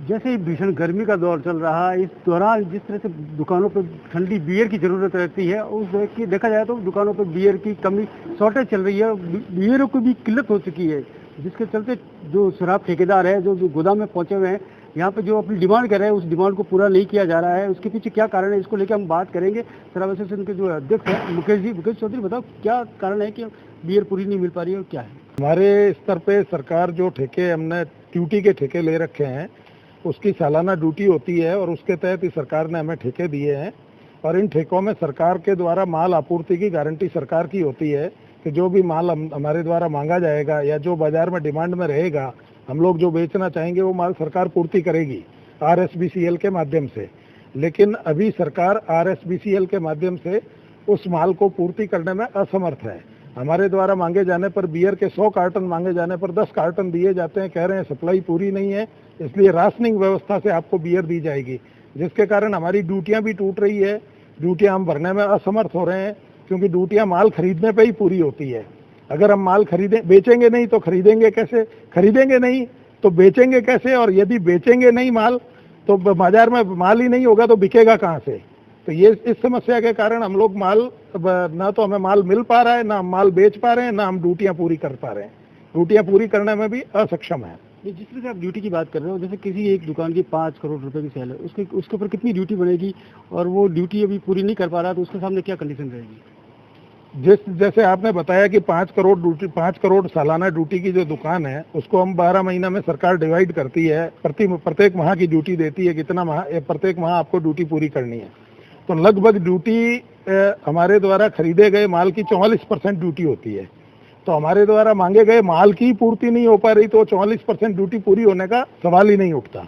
जैसे ही भीषण गर्मी का दौर चल रहा है, इस दौरान जिस तरह से दुकानों पर ठंडी बियर की ज़रूरत रहती है, उस देखा जाए तो दुकानों पर बियर की कमी, शॉर्टेज चल रही है, बियरों की भी किल्लत हो चुकी है, जिसके चलते जो शराब ठेकेदार है, जो गोदाम में पहुंचे हुए हैं, यहाँ पे जो अपनी डिमांड कर रहे हैं, उस डिमांड को पूरा नहीं किया जा रहा है। उसके पीछे क्या कारण है, इसको लेकर हम बात करेंगे। शराब एसोसिएशन के जो अध्यक्ष है मुकेश चौधरी, बताओ क्या कारण है कि बियर पूरी नहीं मिल पा रही है और क्या है? हमारे स्तर पे सरकार जो ठेके, हमने ड्यूटी के ठेके ले रखे हैं, उसकी सालाना ड्यूटी होती है और उसके तहत ही सरकार ने हमें ठेके दिए हैं। और इन ठेकों में सरकार के द्वारा माल आपूर्ति की गारंटी सरकार की होती है कि जो भी माल हमारे द्वारा मांगा जाएगा या जो बाजार में डिमांड में रहेगा, हम लोग जो बेचना चाहेंगे वो माल सरकार पूर्ति करेगी RSBCL के माध्यम से। लेकिन अभी सरकार RSBCL के माध्यम से उस माल को पूर्ति करने में असमर्थ है। हमारे द्वारा मांगे जाने पर बियर के 100 कार्टन मांगे जाने पर 10 कार्टन दिए जाते हैं, कह रहे हैं सप्लाई पूरी नहीं है, इसलिए राशनिंग व्यवस्था से आपको बियर दी जाएगी, जिसके कारण हमारी ड्यूटियां भी टूट रही है। ड्यूटियां हम भरने में असमर्थ हो रहे हैं, क्योंकि ड्यूटियां माल खरीदने पे ही पूरी होती है। अगर हम माल बेचेंगे नहीं तो खरीदेंगे कैसे, खरीदेंगे नहीं तो बेचेंगे कैसे, और यदि बेचेंगे नहीं माल तो बाजार में माल ही नहीं होगा तो बिकेगा कहाँ से। तो ये इस समस्या के कारण हम लोग ना तो हमें माल मिल पा रहा है, ना हम माल बेच पा रहे हैं, ना हम ड्यूटियां पूरी कर पा रहे हैं। ड्यूटियां पूरी करने में भी असक्षम है। जिस तरह से आप ड्यूटी की बात कर रहे हो, जैसे किसी एक दुकान की 5 करोड़ रुपए की सेल है, उसके ऊपर कितनी ड्यूटी बनेगी, और वो ड्यूटी अभी पूरी नहीं कर पा रहा तो उसके सामने क्या कंडीशन रहेगी? जैसे आपने बताया कि 5 करोड़ सालाना ड्यूटी की जो दुकान है, उसको हम 12 महीना में सरकार डिवाइड करती है, प्रत्येक माह की ड्यूटी देती है, कितना माह, प्रत्येक माह आपको ड्यूटी पूरी करनी है। तो लगभग ड्यूटी हमारे द्वारा खरीदे गए माल की 44% ड्यूटी होती है। तो हमारे द्वारा मांगे गए माल की पूर्ति नहीं हो पा रही तो 44% ड्यूटी पूरी होने का सवाल ही नहीं उठता।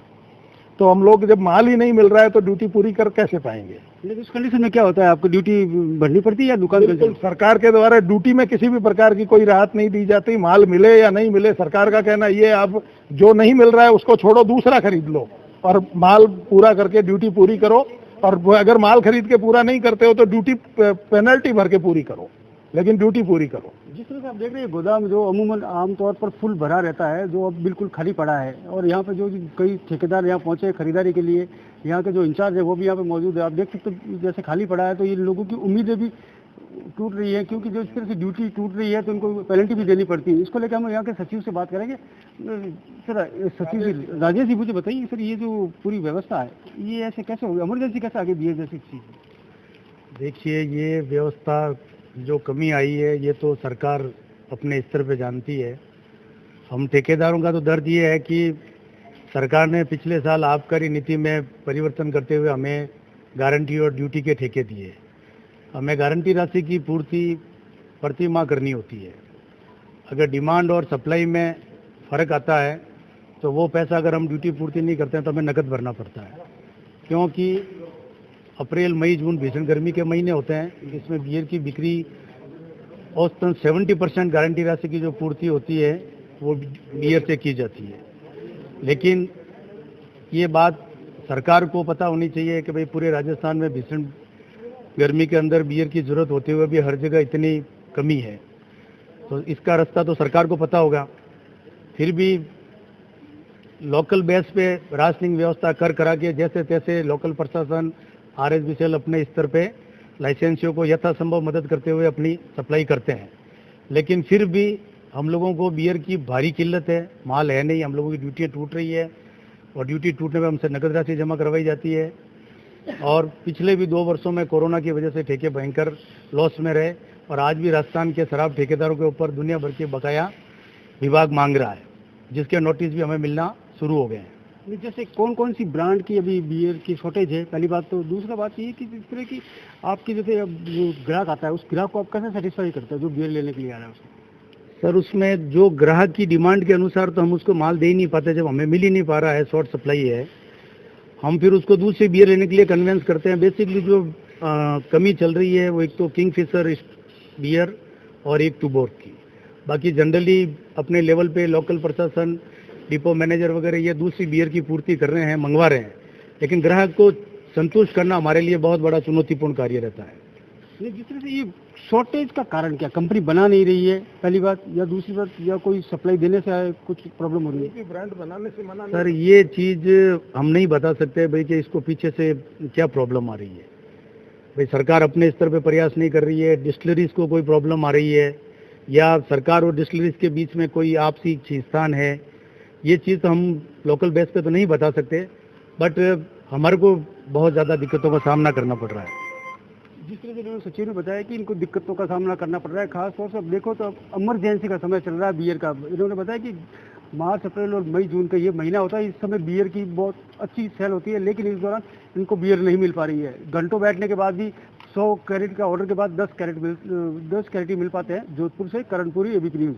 तो हम लोग जब माल ही नहीं मिल रहा है तो ड्यूटी पूरी कर कैसे पाएंगे? लेकिन उस कंडीशन में क्या होता है, आपको ड्यूटी भरनी पड़ती है या दुकान? बिल्कुल, सरकार के द्वारा ड्यूटी में किसी भी प्रकार की कोई राहत नहीं दी जाती। माल मिले या नहीं मिले, सरकार का कहना ये, आप जो नहीं मिल रहा है उसको छोड़ो, दूसरा खरीद लो और माल पूरा करके ड्यूटी पूरी करो। और अगर माल खरीद के पूरा नहीं करते हो तो ड्यूटी पेनल्टी भर के पूरी करो, लेकिन ड्यूटी पूरी करो। जिस तरह से आप देख रहे हैं, गोदाम जो अमूमन आमतौर पर फुल भरा रहता है, जो अब बिल्कुल खाली पड़ा है, और यहाँ पे जो कई ठेकेदार यहाँ पहुंचे खरीदारी के लिए, यहाँ के जो इंचार्ज है वो भी यहाँ पे मौजूद है। आप देख सकते हो जैसे खाली पड़ा है, तो ये लोगों की उम्मीदें भी टूट रही है, क्योंकि जो इस तरह से ड्यूटी टूट रही है तो उनको पेनल्टी भी देनी पड़ती है। इसको लेकर हम यहाँ के सचिव से बात करेंगे। सर, सचिव जी राजेश जी, मुझे बताइए सर, ये जो पूरी व्यवस्था है ये ऐसे कैसे होगी, इमरजेंसी कैसे आगे बियर जैसी चीज़? देखिए, ये व्यवस्था जो कमी आई है ये तो सरकार अपने स्तर पे जानती है। हम ठेकेदारों का तो दर्द ये है कि सरकार ने पिछले साल आबकारी नीति में परिवर्तन करते हुए हमें गारंटी और ड्यूटी के ठेके दिए। हमें गारंटी राशि की पूर्ति प्रति माह करनी होती है। अगर डिमांड और सप्लाई में फ़र्क आता है तो वो पैसा अगर हम ड्यूटी पूर्ति नहीं करते हैं तो हमें नकद भरना पड़ता है, क्योंकि अप्रैल मई जून भीषण गर्मी के महीने होते हैं। इसमें बियर की बिक्री औसतन 70% गारंटी राशि की जो पूर्ति होती है वो बियर से की जाती है। लेकिन ये बात सरकार को पता होनी चाहिए कि भाई पूरे राजस्थान में भीषण गर्मी के अंदर बियर की ज़रूरत होते हुए भी हर जगह इतनी कमी है, तो इसका रास्ता तो सरकार को पता होगा। फिर भी लोकल बेस पे राशनिंग व्यवस्था करा के जैसे तैसे लोकल प्रशासन RSBCL अपने स्तर पे लाइसेंसियों को यथासंभव मदद करते हुए अपनी सप्लाई करते हैं। लेकिन फिर भी हम लोगों को बियर की भारी किल्लत है, माल है नहीं, हम लोगों की ड्यूटियाँ टूट रही है और ड्यूटी टूटने में हमसे नकद राशि जमा करवाई जाती है। और पिछले भी 2 वर्षों में कोरोना की वजह से ठेके भयंकर लॉस में रहे, और आज भी राजस्थान के शराब ठेकेदारों के ऊपर दुनिया भर के बकाया विभाग मांग रहा है, जिसके नोटिस भी हमें मिलना शुरू हो गए हैं। जैसे कौन कौन सी ब्रांड की अभी बियर की शॉर्टेज है, पहली बात तो। दूसरा बात ये कि इस तरह की आपकी जैसे अब जो ग्राहक आता है उस ग्राहक को आप कैसे सेटिस्फाई करते हैं जो बियर लेने के लिए आ रहा है उसको? सर, उसमें जो ग्राहक की डिमांड के अनुसार तो हम उसको माल दे ही नहीं पाते। जब हमें मिल ही नहीं पा रहा है, शॉर्ट सप्लाई है, हम फिर उसको दूसरी बियर लेने के लिए कन्वेंस करते हैं। बेसिकली जो कमी चल रही है वो एक तो किंगफिशर बियर और एक टूबोर्ग की। बाकी जनरली अपने लेवल पे लोकल प्रशासन, डिपो मैनेजर वगैरह ये दूसरी बियर की पूर्ति कर रहे हैं, मंगवा रहे हैं। लेकिन ग्राहक को संतुष्ट करना हमारे लिए बहुत बड़ा चुनौतीपूर्ण कार्य रहता है। ये जिस तरह से ये शॉर्टेज का कारण क्या, कंपनी बना नहीं रही है पहली बात, या दूसरी बात, या कोई सप्लाई देने से कुछ प्रॉब्लम हो रही है? ब्रांड बनाने से मना सर ये चीज़ हम नहीं बता सकते भाई कि इसको पीछे से क्या प्रॉब्लम आ रही है। भाई सरकार अपने स्तर पे प्रयास नहीं कर रही है, डिस्टिलरीज को कोई प्रॉब्लम आ रही है, या सरकार और डिस्टिलरीज के बीच में कोई आपसी खींचतान है, ये चीज़ तो हम लोकल बेस पे तो नहीं बता सकते, बट हमारे को बहुत ज़्यादा दिक्कतों का सामना करना पड़ रहा है। जिस तरह से इन्होंने सचिव ने बताया कि इनको दिक्कतों का सामना करना पड़ रहा है, खास तौर से अब देखो तो इमरजेंसी का समय चल रहा है बियर का। इन्होंने बताया कि मार्च, अप्रैल और मई, जून का ये महीना होता है, इस समय बियर की बहुत अच्छी सेल होती है, लेकिन इस दौरान इनको बियर नहीं मिल पा रही है। घंटों बैठने के बाद भी 100 कैरेट का ऑर्डर के बाद 10 कैरेट ही मिल पाते हैं। जोधपुर से करणपुरी, एबीपी न्यूज़।